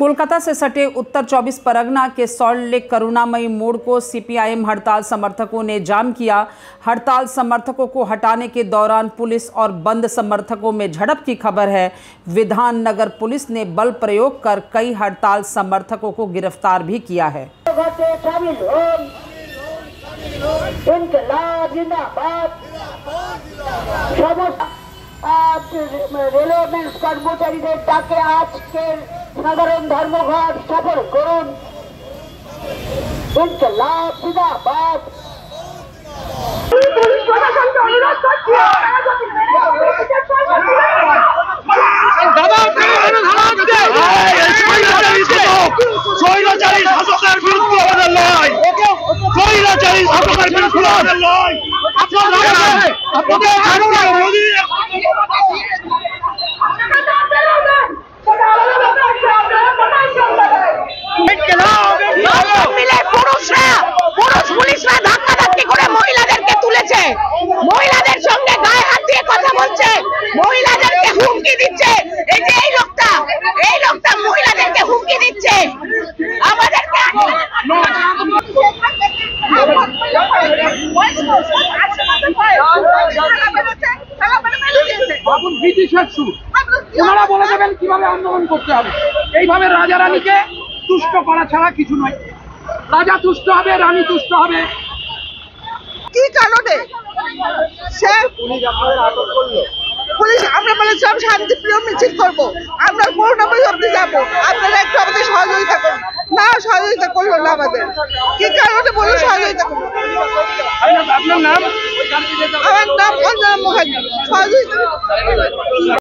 कोलकाता से सटे उत्तर 24 परगना के सॉल्ट लेक करुणामयी मोड़ को सीपीआईएम हड़ताल समर्थकों ने जाम किया। हड़ताल समर्थकों को हटाने के दौरान पुलिस और बंद समर्थकों में झड़प की खबर है। विधान नगर पुलिस ने बल प्रयोग कर कई हड़ताल समर्थकों को गिरफ्तार भी किया है। रेलवे कर्मचारीদের ডাকে আজকের সাধারণ ধর্মঘট সফল করুন। ইনকিলাব জিন্দাবাদ। পুলিশ প্রশাসনকে অনুরোধ করছি স্বৈরাচারী শাসকের বিরুদ্ধে আমাদের লড়াই, স্বৈরাচারী শাসকের বিরুদ্ধে আমাদের লড়াই। পুলিশরা ধাক্কাধাক্কি করে মহিলাদেরকে তুলেছে, মহিলাদের সঙ্গে গায়ে হাত দিয়ে কথা বলছে, মহিলাদেরকে হুমকি দিচ্ছে। এই যে এই লোকটা মহিলাদেরকে হুমকি দিচ্ছে। আমাদেরকে ওনারা বলে দেবেন কিভাবে আন্দোলন করতে হবে। এইভাবে রাজা রানীকে তুষ্ট করা ছাড়া কিছু নয়। রাজা তুষ্ট হবে, রানী তুষ্ট হবে। কি কারণে পুলিশ আমরা বলেছিলাম শান্তিপ্রিয় মিছিল করবো, আমরা করুণাময়ী অব্দি যাবো, আপনারা একটু আমাদের সহযোগিতা করুন। না, সহযোগিতা করলো না আমাদের। কি কারণে বলুন সহযোগিতা করুন। আপনার নাম? আমার নাম অঞ্জনা মুখার্জি। সহযোগিতা